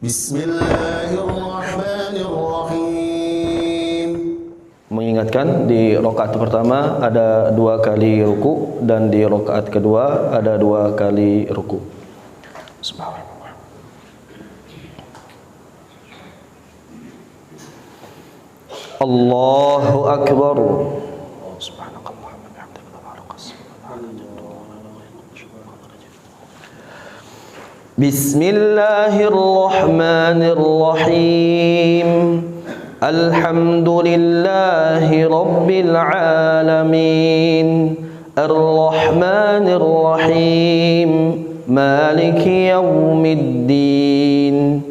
Bismillahirrahmanirrahim. Mengingatkan di rakaat pertama ada 2 kali ruku dan di rakaat kedua ada 2 kali ruku. Allahu Akbar. Bismillahirrahmanirrahim. Alhamdulillahi Rabbil Alamin. Ar-Rahmanir-Rahim. Maliki yawmiddin.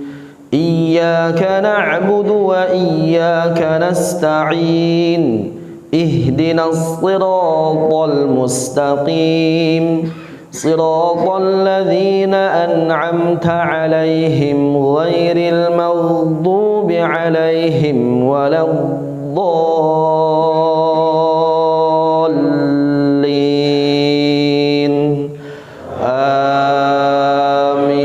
Iyyaka na'budu wa iyyaka nasta'in. Ihdinas siratal mustaqim. Siratal ladzina an'amta 'alaihim ghairil maghdubi 'alaihim waladdallin. Amin.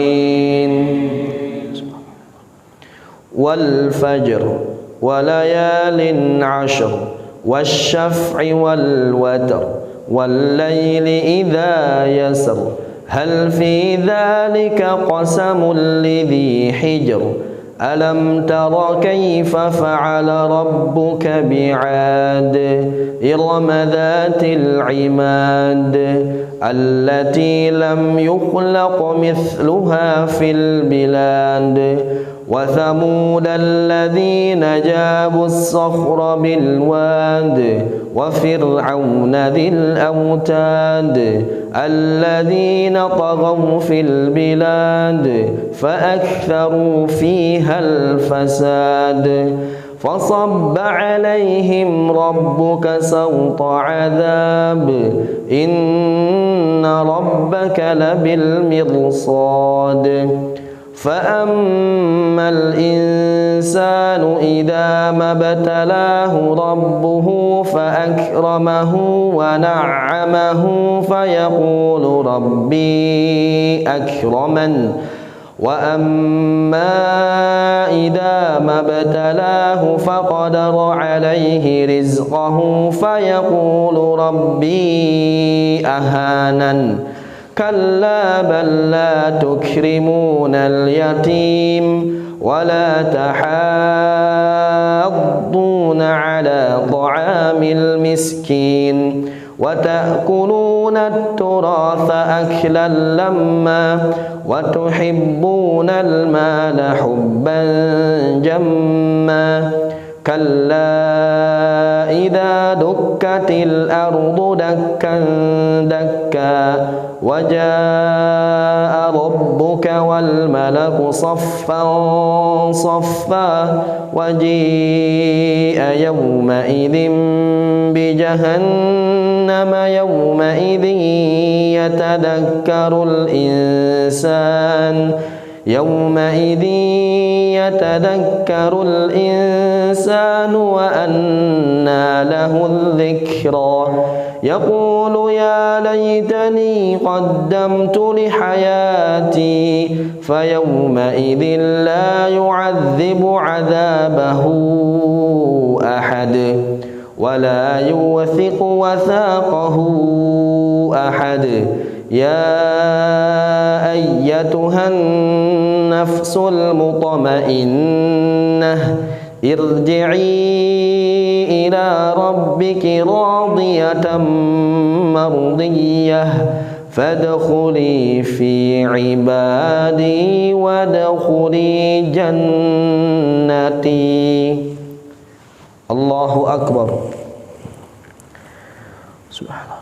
Wal fajr wa layalin 'ashr wasyaf'i wal watr والليل إذا يسر هل في ذلك قسم لذي حجر ألم تر كيف فعل ربك بعاد إرم ذات العماد التي لم يخلق مثلها في البلاد وثمود الذين جابوا الصخر بالواد وفرعون ذي الأوتاد الذين طغوا في البلاد فأكثروا فيها الفساد فصب عليهم ربك سوط عذاب إن ربك لبالمرصاد فأما الإنسان إذا ما ابتلاه ربه فأكرمه ونعمه فيقول ربي أكرمن وأما إذا ما ابتلاه فقدر عليه رزقه فيقول ربي أهانن كلا بل لا تكرمون اليتيم ولا تحاضون على طعام المسكين وتأكلون التراث أكلا لما وتحبون المال حبا جما كلا إذا دكت الأرض دكا دكا وجاء ربك والملك صفا صفا وجيء يومئذ بجهنم يومئذ يتذكر الإنسان وأنى له الذكرى يقول يا ليتني قدمت لحياتي فيومئذ لا يعذب عذابه أحد ولا يوثق وثاقه أحد يا أيتها النفس المطمئنة ارجعي إلى ربك راضية مرضية فادخلي في عبادي وادخلي جنتي. الله أكبر. سبحان الله.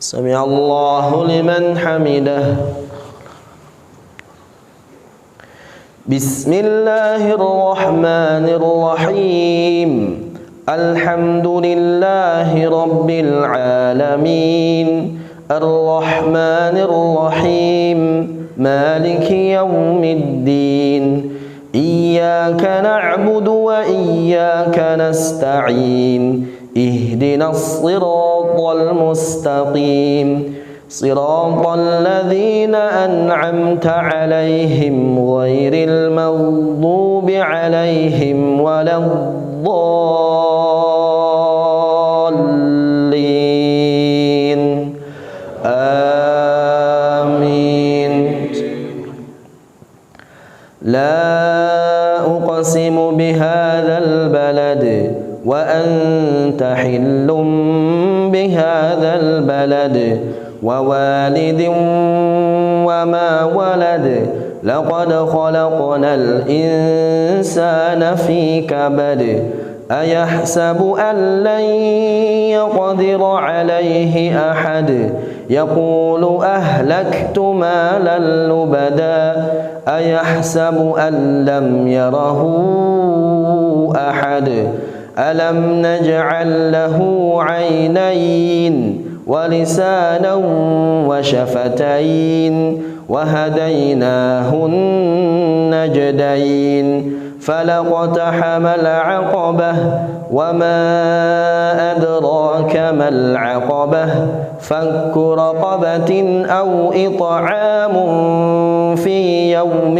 سمع الله لمن حمده. بسم الله الرحمن الرحيم. Alhamdulillahi Rabbil Alamin Ar-Rahmanir Rahim Maliki Yawmiddin Iyyaka na'budu wa iyyaka nasta'in Ihdinas siratal mustaqim Siratal ladzina an'amta 'alaihim ghairil maghdubi 'alaihim waladdallin. Amin. La uqsimu bihadzal balad wa anta hillum bihadzal balad wa walidin wa ma walad laqad khalaqnal insana fi kabad ayahsabu an lan yaqdira alayhi ahad yaqulu ahlaktu malan lubada ayahsabu an lam yarahu ahad alam naj'al lahu 'aynayn ولسانا وشفتين وهديناه النجدين فلاقتحم العقبة وما أدراك ما العقبة فك رقبة أو إطعام في يوم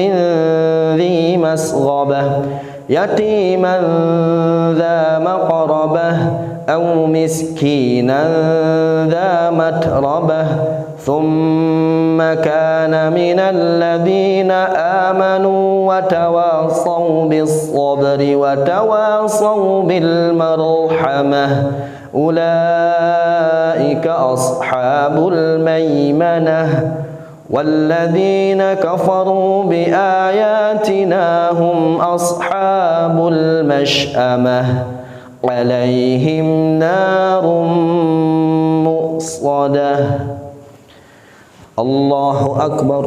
ذي مسغبة يتيما ذا مقربة أو مسكينا ذا متربة ثم كان من الذين آمنوا وتواصوا بالصبر وتواصوا بالمرحمة أولئك أصحاب الميمنة والذين كفروا بآياتنا هم أصحاب المشأمة عليهم نار مؤصدة. الله أكبر.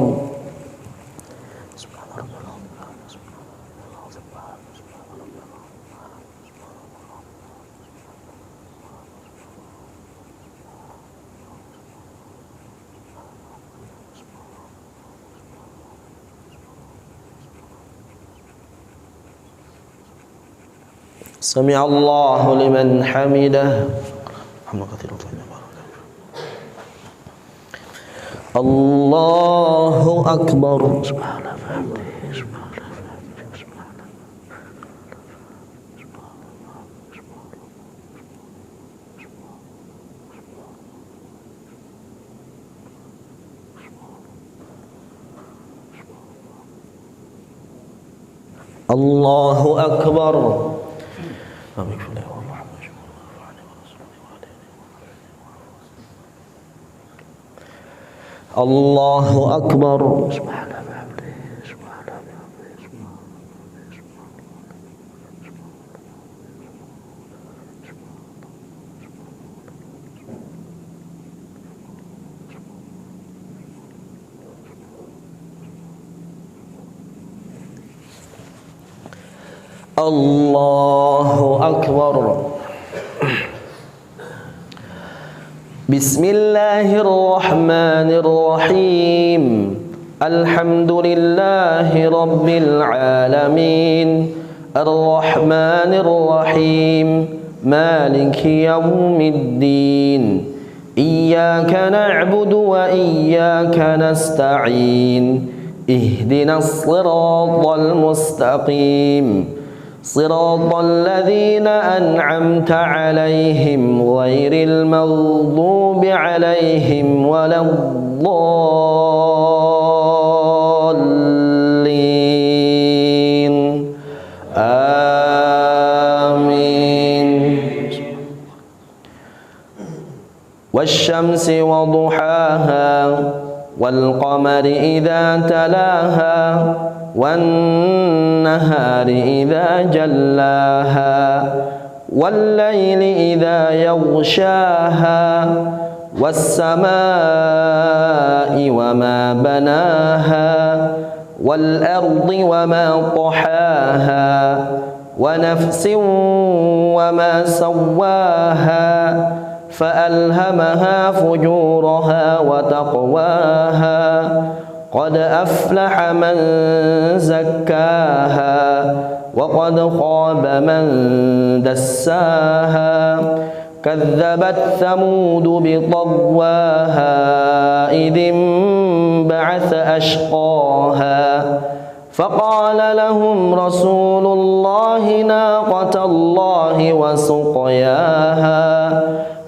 سمع الله لمن حمده. الله أكبر. الله أكبر. الله أكبر. الله أكبر. بسم الله الرحمن الرحيم الحمد لله رب العالمين الرحمن الرحيم مالك يوم الدين إياك نعبد وإياك نستعين اهدنا الصراط المستقيم صراط الذين أنعمت عليهم غير المغضوب عليهم ولا الضالين. آمين. والشمس وضحاها والقمر إذا تلاها والنهار إذا جلاها والليل إذا يغشاها والسماء وما بناها والأرض وما طحاها ونفس وما سواها فألهمها فجورها وتقواها قد أفلح من زكاها وقد خاب من دساها كذبت ثمود بطغواها إذ انبعث أشقاها فقال لهم رسول الله ناقة الله وسقياها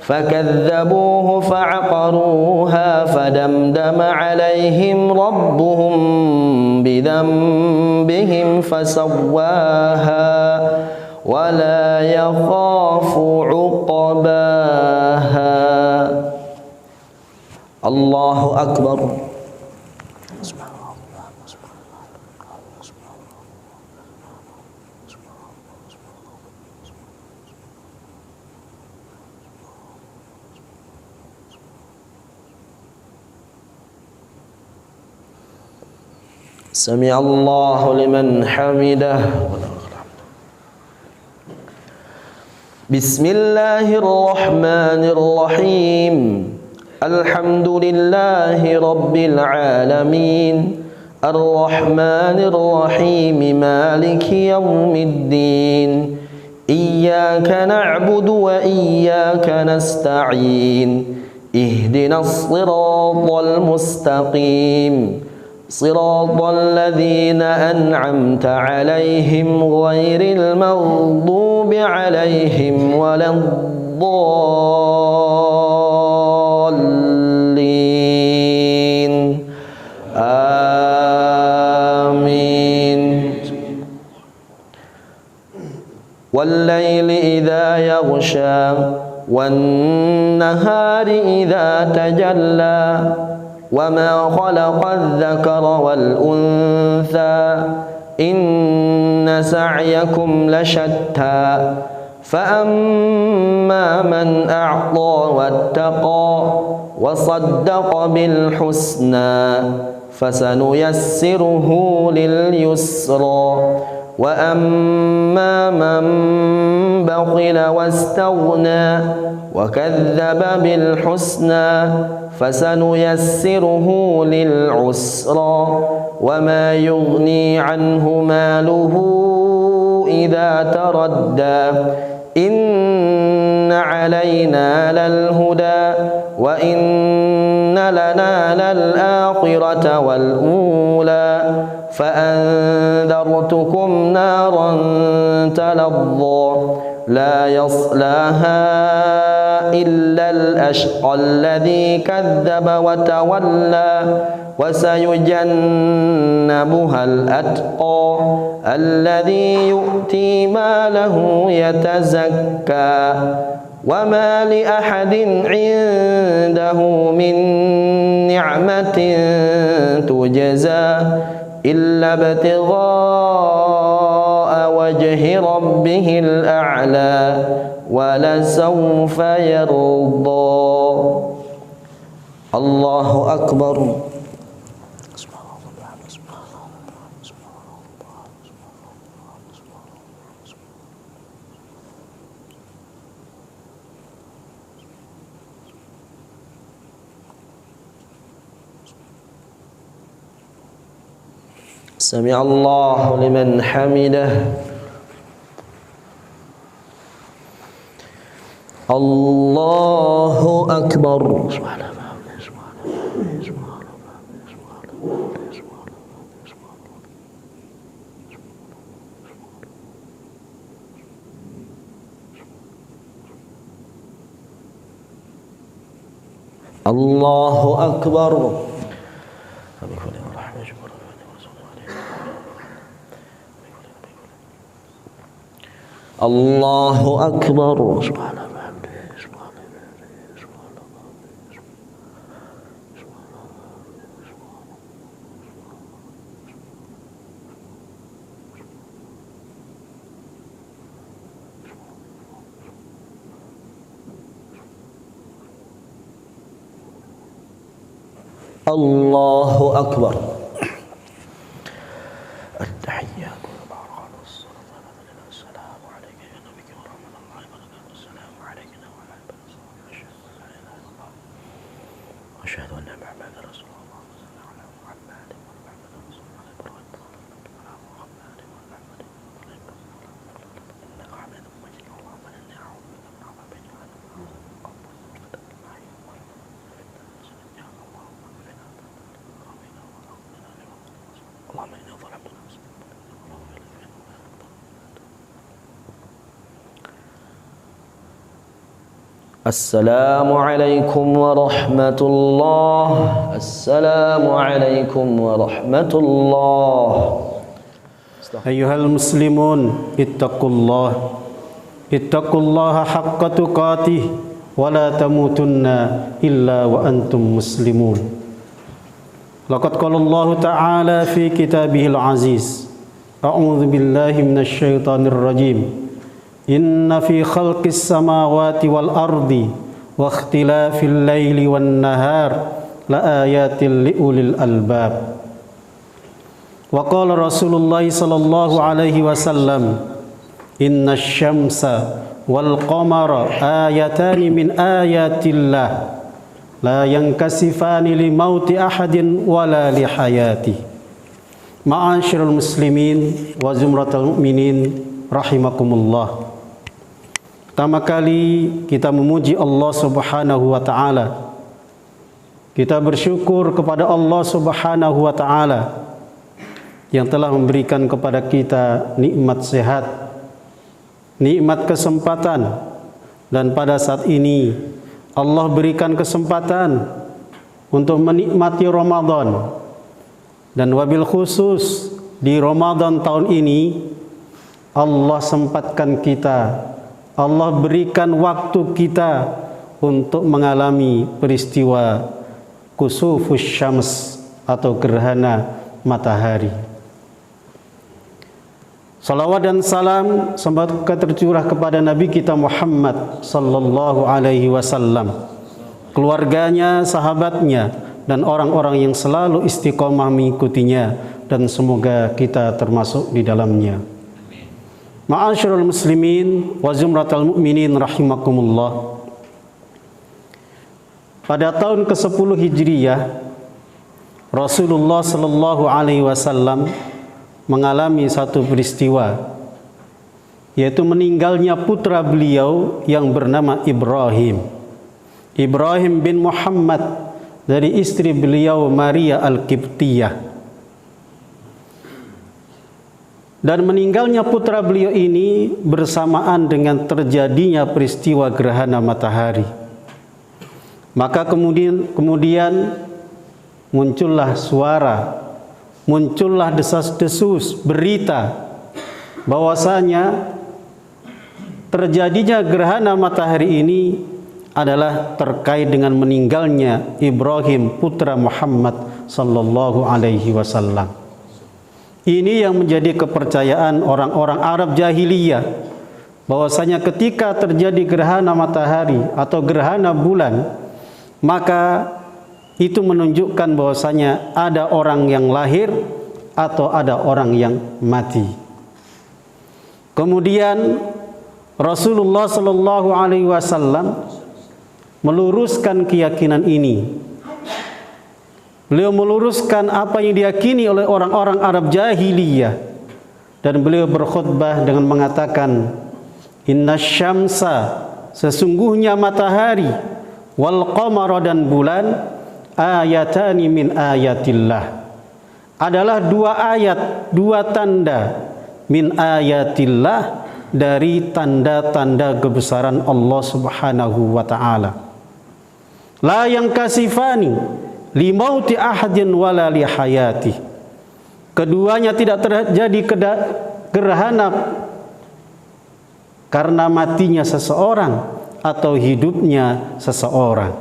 فكذبوه فعقروها فدمدم عليهم ربهم بذنبهم فسواها ولا يخاف عقباها. الله أكبر. سمع الله لمن حمده. بسم الله الرحمن الرحيم الحمد لله رب العالمين الرحمن الرحيم مالك يوم الدين إياك نعبد وإياك نستعين اهدنا الصراط المستقيم صراط الذين أنعمت عليهم غير المغضوب عليهم ولا الضالين آمين. والليل إذا يغشى والنهار إذا تجلى وما خلق الذكر والأنثى إن سعيكم لشتى فأما من أعطى واتقى وصدق بالحسنى فسنيسره لليسرى وأما من بخل واستغنى وكذب بالحسنى فسنيسره للعسرى وما يغني عنه ماله إذا تردى إن علينا للهدى وإن لنا للآخرة والأولى فأنذرتكم نارا تلظى لا يصلاها إلا الأشقى الذي كذب وتولى وسيجنبها الأتقى الذي يؤتي ماله يتزكى وما لأحد عنده من نعمة تجزى إلا ابتغاء وجه ربه الأعلى ولسوف يرضى. الله أكبر. سمع الله لمن حمده. الله أكبر. الله أكبر. الله أكبر. الله أكبر. التحيات asyhadu anna Muhammadar Rasulullah. Assalamualaikum warahmatullahi. Assalamualaikum warahmatullahi. Ayyuhal muslimun ittaqullaha haqqa tuqatih wa la tamutunna illa wa antum muslimun. Laqad qala Allah ta'ala fi kitabihil aziz. A'udzu billahi minasy syaithanir rajim. Inna fi khalqis samawati wal ardi wa ikhtilafil laili wan nahar la ayatin liulil albab. Wa qala Rasulullah sallallahu alaihi wasallam inna syamsa wal qamara ayatani min ayatillah la yankasifani li mauti ahadin wala li hayati. Ma'asyiral muslimin wa zumratal mu'minin rahimakumullah. Pertama kali kita memuji Allah Subhanahu wa taala. Kita bersyukur kepada Allah Subhanahu wa taala yang telah memberikan kepada kita nikmat sehat, nikmat kesempatan, dan pada saat ini Allah berikan kesempatan untuk menikmati Ramadan. Dan wabil khusus di Ramadan tahun ini Allah sempatkan kita, Allah berikan waktu kita untuk mengalami peristiwa kusufus syams atau gerhana matahari. Salawat dan salam semoga tercurah kepada Nabi kita Muhammad sallallahu alaihi wasallam, keluarganya, sahabatnya, dan orang-orang yang selalu istiqomah mengikutinya, dan semoga kita termasuk di dalamnya. Ma'asyiral muslimin wa zumratal mu'minin rahimakumullah. Pada tahun ke-10 Hijriyah, Rasulullah sallallahu alaihi wasallam mengalami satu peristiwa, yaitu meninggalnya putra beliau yang bernama Ibrahim bin Muhammad dari istri beliau Maria Al-Qibtiyah. Dan meninggalnya putra beliau ini bersamaan dengan terjadinya peristiwa gerhana matahari. Maka kemudian muncullah suara, muncullah desas-desus berita bahwasanya terjadinya gerhana matahari ini adalah terkait dengan meninggalnya Ibrahim putra Muhammad sallallahu alaihi wasallam. Ini yang menjadi kepercayaan orang-orang Arab jahiliyah, bahwasanya ketika terjadi gerhana matahari atau gerhana bulan, maka itu menunjukkan bahwasanya ada orang yang lahir atau ada orang yang mati. Kemudian Rasulullah sallallahu alaihi wasallam meluruskan keyakinan ini. Beliau meluruskan apa yang diyakini oleh orang-orang Arab jahiliyah, dan beliau berkhutbah dengan mengatakan, inna syamsa, sesungguhnya matahari, wal qamara, dan bulan, ayatani min ayatillah, adalah dua ayat, dua tanda, min ayatillah, dari tanda-tanda kebesaran Allah Subhanahu wa ta'ala. La yang kasifani limauti ahadin wala li hayati. Keduanya tidak terjadi gerhana karena matinya seseorang atau hidupnya seseorang.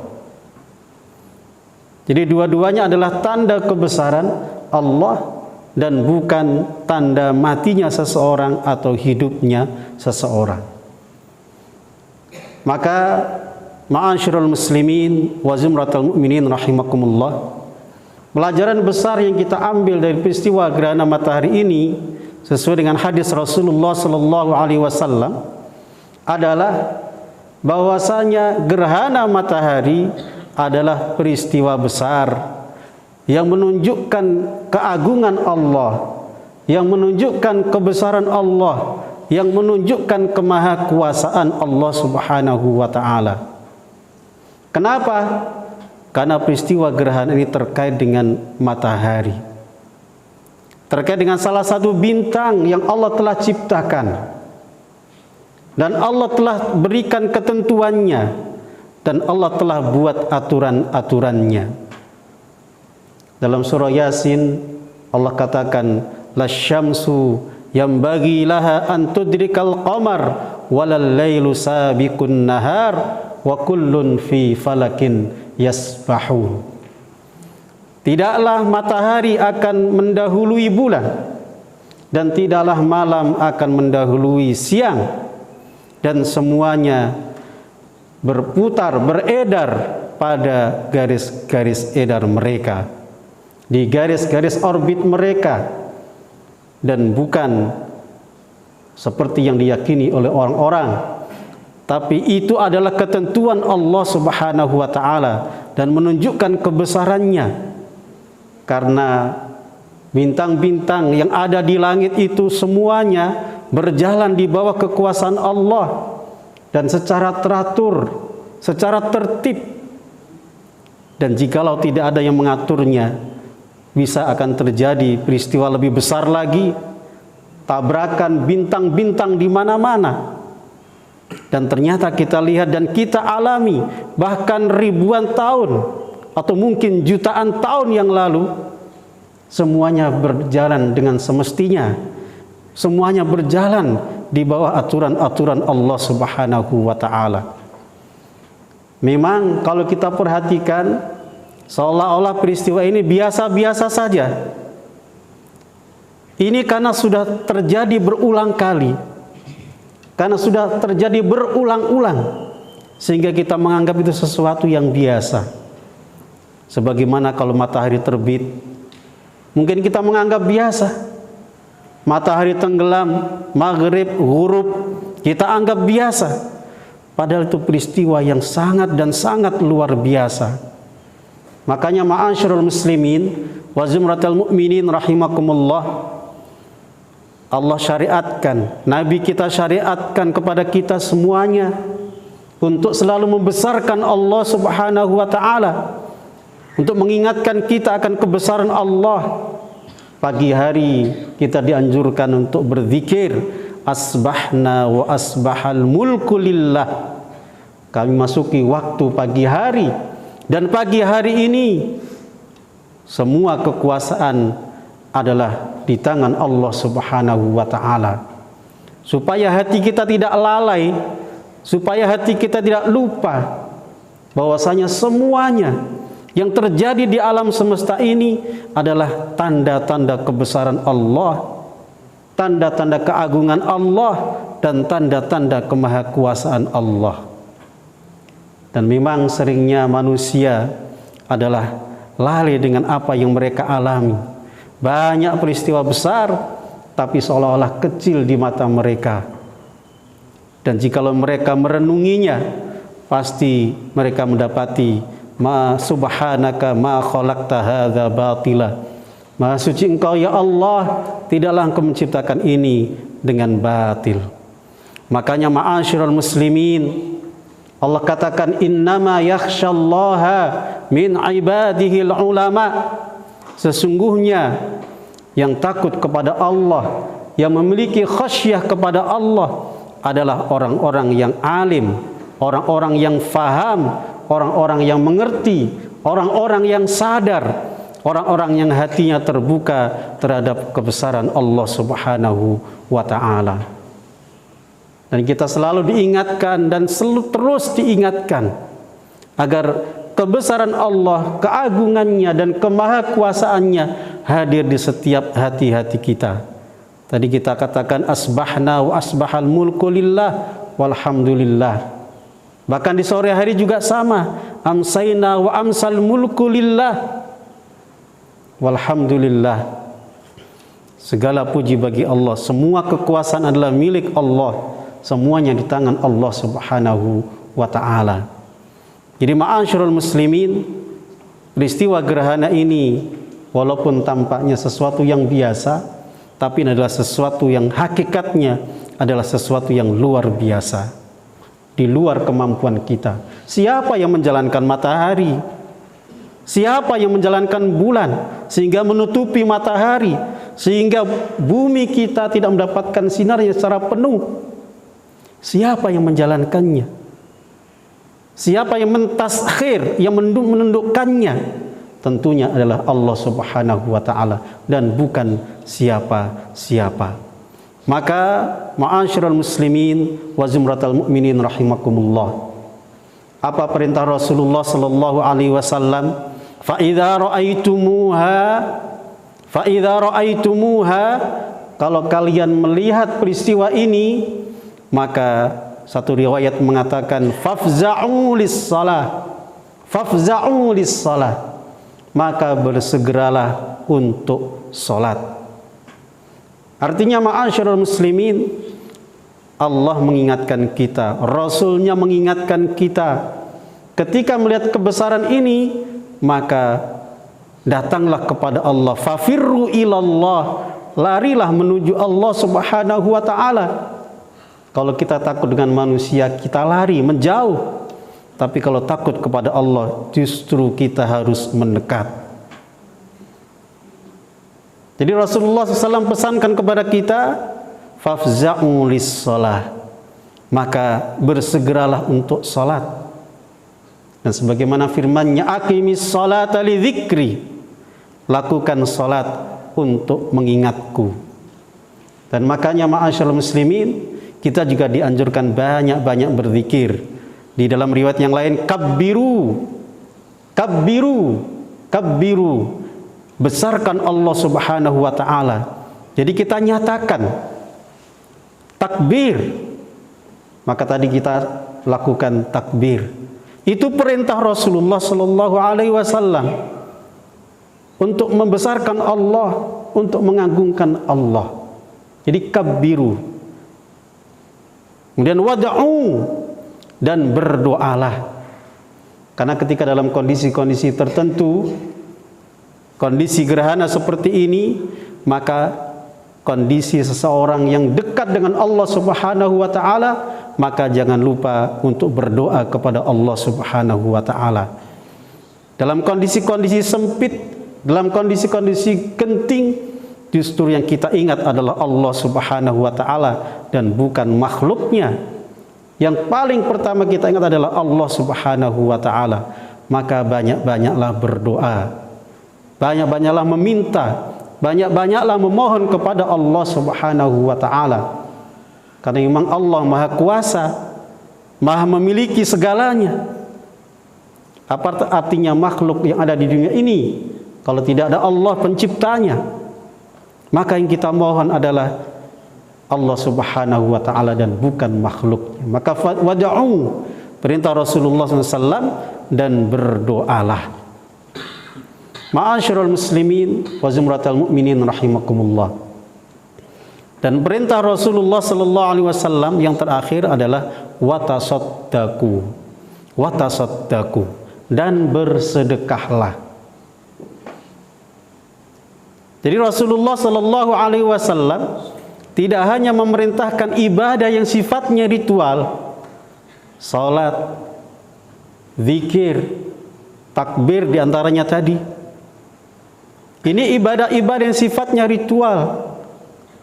Jadi dua-duanya adalah tanda kebesaran Allah dan bukan tanda matinya seseorang atau hidupnya seseorang. Maka ma'asyiral muslimin wa zumratal mu'minin rahimakumullah, pelajaran besar yang kita ambil dari peristiwa gerhana matahari ini sesuai dengan hadis Rasulullah sallallahu alaihi wasallam adalah bahwasanya gerhana matahari adalah peristiwa besar yang menunjukkan keagungan Allah, yang menunjukkan kebesaran Allah, yang menunjukkan kemahakuasaan Allah Subhanahu wa taala. Kenapa? Karena peristiwa gerhana ini terkait dengan matahari, terkait dengan salah satu bintang yang Allah telah ciptakan, dan Allah telah berikan ketentuannya, dan Allah telah buat aturan-aturannya. Dalam surah Yasin Allah katakan, lasyamsu yambagi laha an tudrikal qamar walal lailu sabiqun nahar wa kullun fi falakin yasbahun. Tidaklah matahari akan mendahului bulan, dan tidaklah malam akan mendahului siang, dan semuanya berputar, beredar pada garis-garis edar mereka, di garis-garis orbit mereka, dan bukan seperti yang diyakini oleh orang-orang, tapi itu adalah ketentuan Allah Subhanahu wa taala dan menunjukkan kebesarannya. Karena bintang-bintang yang ada di langit itu semuanya berjalan di bawah kekuasaan Allah dan secara teratur, secara tertib. Dan jikalau tidak ada yang mengaturnya, bisa akan terjadi peristiwa lebih besar lagi, tabrakan bintang-bintang di mana-mana. Dan ternyata kita lihat dan kita alami bahkan ribuan tahun atau mungkin jutaan tahun yang lalu, semuanya berjalan dengan semestinya, semuanya berjalan di bawah aturan-aturan Allah Subhanahu wa taala. Memang kalau kita perhatikan, seolah-olah peristiwa ini biasa-biasa saja. Ini karena sudah terjadi berulang kali, karena sudah terjadi berulang-ulang, sehingga kita menganggap itu sesuatu yang biasa. Sebagaimana kalau matahari terbit, mungkin kita menganggap biasa. Matahari tenggelam, maghrib, ghurub, kita anggap biasa. Padahal itu peristiwa yang sangat dan sangat luar biasa. Makanya ma'asyiral muslimin wa zumratal mu'minin rahimakumullah, Allah syariatkan, Nabi kita syariatkan kepada kita semuanya untuk selalu membesarkan Allah Subhanahu wa taala, untuk mengingatkan kita akan kebesaran Allah. Pagi hari kita dianjurkan untuk berzikir, asbahna wa asbahal mulku lillah. Kami masuki waktu pagi hari, dan pagi hari ini semua kekuasaan adalah di tangan Allah Subhanahu wa taala. Supaya hati kita tidak lalai, supaya hati kita tidak lupa bahwasanya semuanya yang terjadi di alam semesta ini adalah tanda-tanda kebesaran Allah, tanda-tanda keagungan Allah, dan tanda-tanda kemahakuasaan Allah. Dan memang seringnya manusia adalah lalai dengan apa yang mereka alami. Banyak peristiwa besar, tapi seolah-olah kecil di mata mereka. Dan jikalau mereka merenunginya, pasti mereka mendapati ma subhanaka ma khalaqta hadza batila. Maha suci Engkau ya Allah, tidaklah Engkau menciptakan ini dengan batil. Makanya ma'asyiral muslimin, Allah katakan innama yakhsyallaha min ibadihil ulama. Sesungguhnya yang takut kepada Allah, yang memiliki khasyah kepada Allah adalah orang-orang yang alim, orang-orang yang faham, orang-orang yang mengerti, orang-orang yang sadar, orang-orang yang hatinya terbuka terhadap kebesaran Allah Subhanahu wa taala. Dan kita selalu diingatkan dan terus diingatkan agar kebesaran Allah, keagungannya dan kemahakuasaannya hadir di setiap hati-hati kita. Tadi kita katakan asbahna wa asbahal mulku lillah walhamdulillah. Bahkan di sore hari juga sama, amsayna wa amsal mulku lillah walhamdulillah. Segala puji bagi Allah, semua kekuasaan adalah milik Allah, semuanya di tangan Allah Subhanahu wa taala. Jadi ma'asyiral muslimin, peristiwa gerhana ini walaupun tampaknya sesuatu yang biasa, tapi ini adalah sesuatu yang hakikatnya adalah sesuatu yang luar biasa, di luar kemampuan kita. Siapa yang menjalankan matahari? Siapa yang menjalankan bulan sehingga menutupi matahari, sehingga bumi kita tidak mendapatkan sinarnya secara penuh? Siapa yang menjalankannya? Siapa yang mentasakhir, yang menundukkannya? Tentunya adalah Allah Subhanahu wa taala dan bukan siapa-siapa. Maka ma'asyiral muslimin wa zumratal mu'minin rahimakumullah, apa perintah Rasulullah sallallahu alaihi wasallam? Fa idza ra'aitumuha, kalau kalian melihat peristiwa ini, maka satu riwayat mengatakan fafza'u lis-shalah, maka bersegeralah untuk salat. Artinya ma'asyiral muslimin, Allah mengingatkan kita, Rasulnya mengingatkan kita, ketika melihat kebesaran ini, maka datanglah kepada Allah. Fafirru ilallah, larilah menuju Allah Subhanahu wa ta'ala. Kalau kita takut dengan manusia, kita lari menjauh. Tapi kalau takut kepada Allah, justru kita harus mendekat. Jadi Rasulullah SAW pesankan kepada kita, fafza'u lis-shalah, maka bersegeralah untuk salat. Dan sebagaimana firman-Nya, aqimis sholata li dzikri, lakukan salat untuk mengingatku. Dan makanya ma'asyiral muslimin, kita juga dianjurkan banyak-banyak berzikir. Di dalam riwayat yang lain, kabbiru, besarkan Allah Subhanahu wa ta'ala. Jadi kita nyatakan takbir, maka tadi kita lakukan takbir. Itu perintah Rasulullah sallallahu alaihi wasallam untuk membesarkan Allah, untuk mengagungkan Allah. Jadi kabbiru. Kemudian wad'u, dan berdoalah. Karena ketika dalam kondisi-kondisi tertentu, kondisi gerhana seperti ini, maka kondisi seseorang yang dekat dengan Allah Subhanahu wa ta'ala, maka jangan lupa untuk berdoa kepada Allah Subhanahu wa ta'ala. Dalam kondisi-kondisi sempit, dalam kondisi-kondisi genting, justru yang kita ingat adalah Allah Subhanahu wa ta'ala dan bukan makhluknya. Yang paling pertama kita ingat adalah Allah Subhanahu wa ta'ala. Maka banyak-banyaklah berdoa, banyak-banyaklah meminta, banyak-banyaklah memohon kepada Allah Subhanahu wa ta'ala. Karena memang Allah Maha Kuasa, Maha memiliki segalanya. Apa artinya makhluk yang ada di dunia ini kalau tidak ada Allah penciptanya? Maka yang kita mohon adalah Allah Subhanahu wa ta'ala dan bukan makhluknya. Maka wad'u, perintah Rasulullah SAW, dan berdoalah. Ma'asyiral muslimin wa zumratal mu'minin rahimakumullah. Dan perintah Rasulullah sallallahu alaihi wasallam yang terakhir adalah watasaddaqu, dan bersedekahlah. Jadi Rasulullah sallallahu alaihi wasallam tidak hanya memerintahkan ibadah yang sifatnya ritual, salat, zikir, takbir diantaranya tadi. Ini ibadah-ibadah yang sifatnya ritual,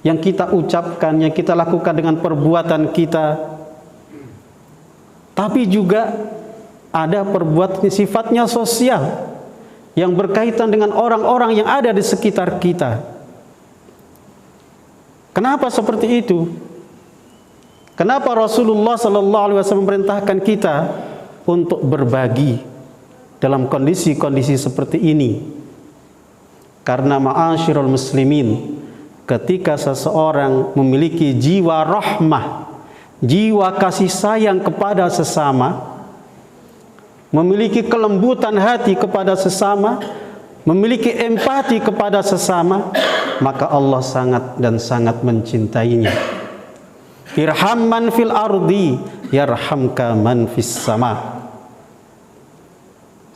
yang kita ucapkan, yang kita lakukan dengan perbuatan kita. Tapi juga ada perbuatan sifatnya sosial, yang berkaitan dengan orang-orang yang ada di sekitar kita. Kenapa seperti itu? Kenapa Rasulullah SAW memerintahkan kita untuk berbagi dalam kondisi-kondisi seperti ini? Karena ma'asyiral muslimin, ketika seseorang memiliki jiwa rahmah, jiwa kasih sayang kepada sesama, memiliki kelembutan hati kepada sesama, memiliki empati kepada sesama, maka Allah sangat dan sangat mencintainya. Irham man fil ardi yarhamka man fis sama.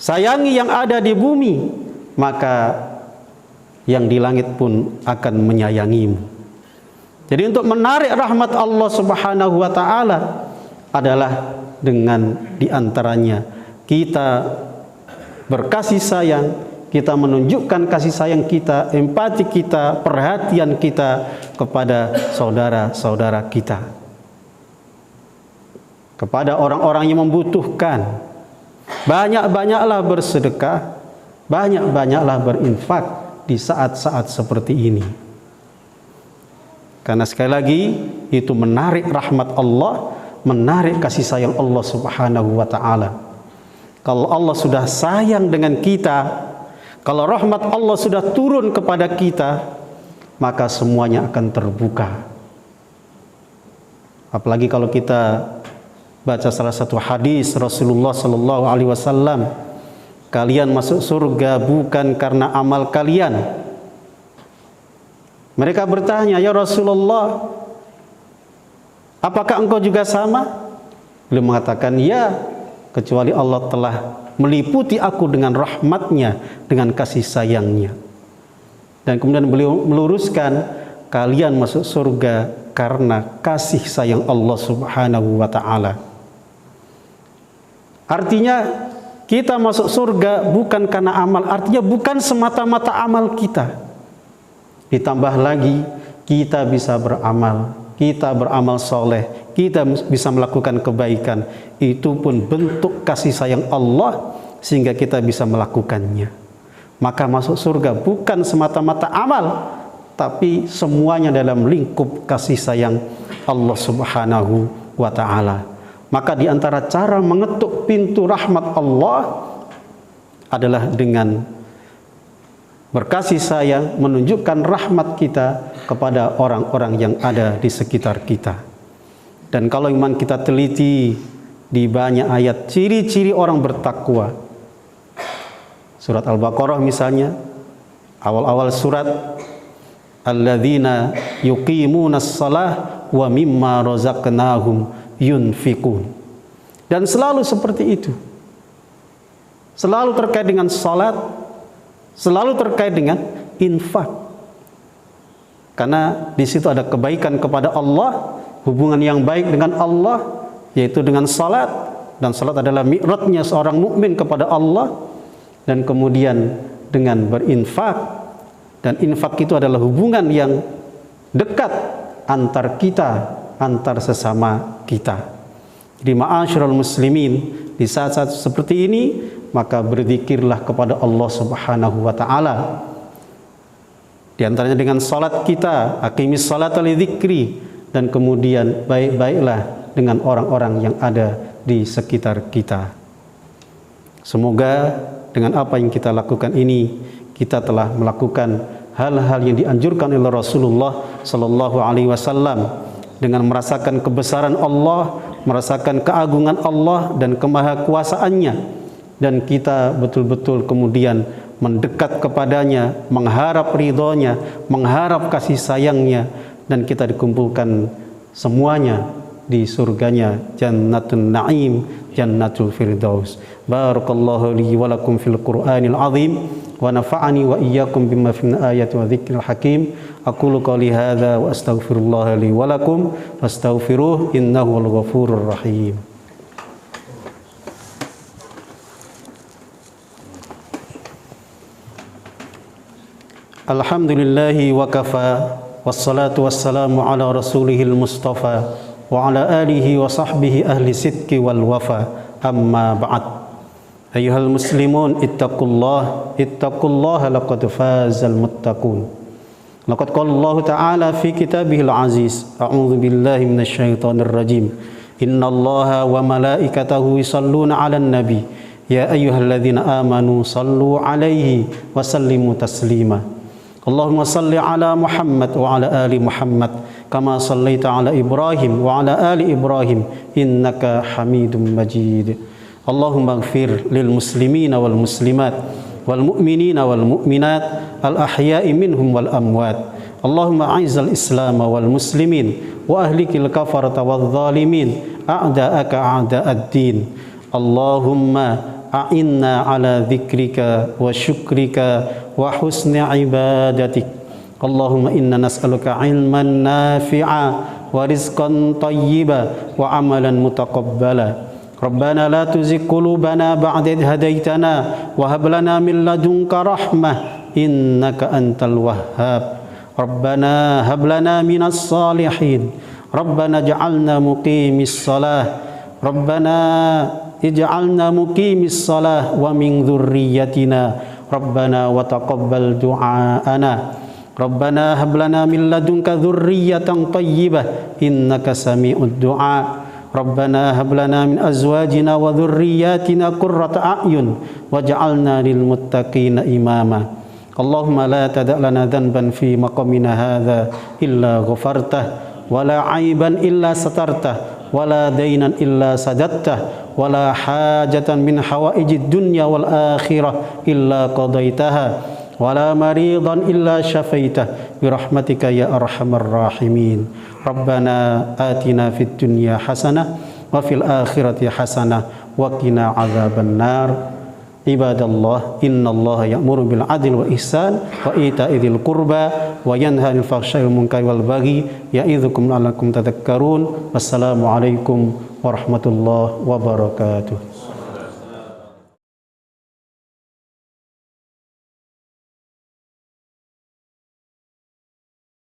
sayangi yang ada di bumi, maka yang di langit pun akan menyayangimu. Jadi untuk menarik rahmat Allah Subhanahu wa taala adalah dengan diantaranya kita berkasih sayang, kita menunjukkan kasih sayang kita, empati kita, perhatian kita kepada saudara-saudara kita, kepada orang-orang yang membutuhkan. Banyak-banyaklah bersedekah, banyak-banyaklah berinfak di saat-saat seperti ini. Karena sekali lagi itu menarik rahmat Allah, menarik kasih sayang Allah Subhanahu wa taala. Kalau Allah sudah sayang dengan kita, kalau rahmat Allah sudah turun kepada kita, maka semuanya akan terbuka. Apalagi kalau kita baca salah satu hadis Rasulullah sallallahu alaihi wasallam, kalian masuk surga bukan karena amal kalian. Mereka bertanya, ya Rasulullah, apakah engkau juga sama? Beliau mengatakan, ya, kecuali Allah telah meliputi aku dengan rahmatnya, dengan kasih sayangnya. Dan kemudian beliau meluruskan, kalian masuk surga karena kasih sayang Allah Subhanahu wa ta'ala. Artinya kita masuk surga bukan karena amal, artinya bukan semata-mata amal kita. Ditambah lagi kita bisa beramal, kita beramal soleh, kita bisa melakukan kebaikan. Itu pun bentuk kasih sayang Allah sehingga kita bisa melakukannya. Maka masuk surga bukan semata-mata amal, tapi semuanya dalam lingkup kasih sayang Allah Subhanahu wa ta'ala. Maka di antara cara mengetuk pintu rahmat Allah adalah dengan berkasih sayang, menunjukkan rahmat kita kepada orang-orang yang ada di sekitar kita. Dan kalau memang kita teliti di banyak ayat ciri-ciri orang bertakwa, surat Al-Baqarah misalnya, awal-awal surat, alladzina yuqimunas shalah wa mimma razaqnahum yunfiqun. Dan selalu seperti itu, selalu terkait dengan salat, selalu terkait dengan infak. Karena di situ ada kebaikan kepada Allah, hubungan yang baik dengan Allah, yaitu dengan salat. Dan salat adalah mi'rajnya seorang mukmin kepada Allah. Dan kemudian dengan berinfak. Dan infak itu adalah hubungan yang dekat antar kita, antar sesama kita. Jadi ma'asyiral muslimin, di saat-saat seperti ini, maka berzikirlah kepada Allah Subhanahu wa ta'ala. Di antaranya dengan salat kita, aqimis salata li dzikri, dan kemudian baik-baiklah dengan orang-orang yang ada di sekitar kita. Semoga dengan apa yang kita lakukan ini, kita telah melakukan hal-hal yang dianjurkan oleh Rasulullah sallallahu alaihi wasallam, dengan merasakan kebesaran Allah, merasakan keagungan Allah dan kemahakuasaannya, dan kita betul-betul kemudian mendekat kepadanya, mengharap ridhonya, mengharap kasih sayangnya, dan kita dikumpulkan semuanya di surganya, Jannatun Na'im, Jannatul Firdaus. Barakallahu li wa lakum fil Qur'anil azim wa nafa'ani wa iyyakum bima fil ayati wa dzikril hakim. Aqulu qouli hadza wa astaghfirullah li wa lakum fastaghfiruhu innahu wal ghafurur rahim. Alhamdulillahi wa kafa, wassalatu wassalamu ala rasulihil mustafa wa ala alihi wa sahbihi ahli sidqi wal wafa, amma ba'd. Ayyuhal muslimun, ittaqullaha laqad fazal muttaqun. Laqad qala Allah ta'ala fi kitabihil aziz, a'udzu billahi minasy syaithanir rajim. Innallaha wa malaikatahu yusalluna 'alan nabi, ya ayyuhalladzina amanu sallu 'alaihi wa sallimu taslima. Allahumma salli ala Muhammad wa ala ali Muhammad kama sallaita ala Ibrahim wa ala ali Ibrahim innaka Hamidum Majid. Allahumma ighfir lil muslimina wal muslimat wal mu'minina wal mu'minat al ahya'i minhum wal amwat. Allahumma a'izzal islam wal muslimin wa ahlikil kafarata wal zalimin a'da'aka a'da'ad din. Allahumma a'inna ala dzikrika wa syukrika wa husni ibadatik. Allahumma inna nas'aluka ilman nafi'a wa rizqan tayyiba wa amalan mutaqabbala. Rabbana la tuzigh qulubana ba'da idh hadaitana wa hab lana min ladunka rahmah innaka antal wahhab. Rabbana hab lana minas salihin. Rabbana ij'alna muqimis shalah. Rabbana ij'alna muqimis shalah wa min dzurriyyatina. Rabbana wa taqabbal du'aana. Rabbana hab lana min ladunka dzurriyyatan thayyibah innaka sami'ud du'a. Rabbana hab lana min azwajina wa dzurriyyatina qurrata a'yun waj'alna lil muttaqina imama. Allahumma la tada' lana dhanban fi maqamina hadza illa ghafartah wa la 'aiban illa satartah wa la daynan illa sadattah wa la hajatan min hawaijid dunya wal akhirah illa qadaitaha wala maridan illa syafaitah birahmatika ya arhamar rahimin. Rabbana atina fid dunya hasanah wa fil akhirati hasanah wa qina adzaban nar. Ibadallah, innallaha ya'muru bil adli wal ihsan wa ita'i dzil qurba wa yanha 'anil fahsya'i wal munkari wal baghi ya'idzukum la'allakum tadhakkarun. Wassalamu alaikum warahmatullahi wabarakatuh.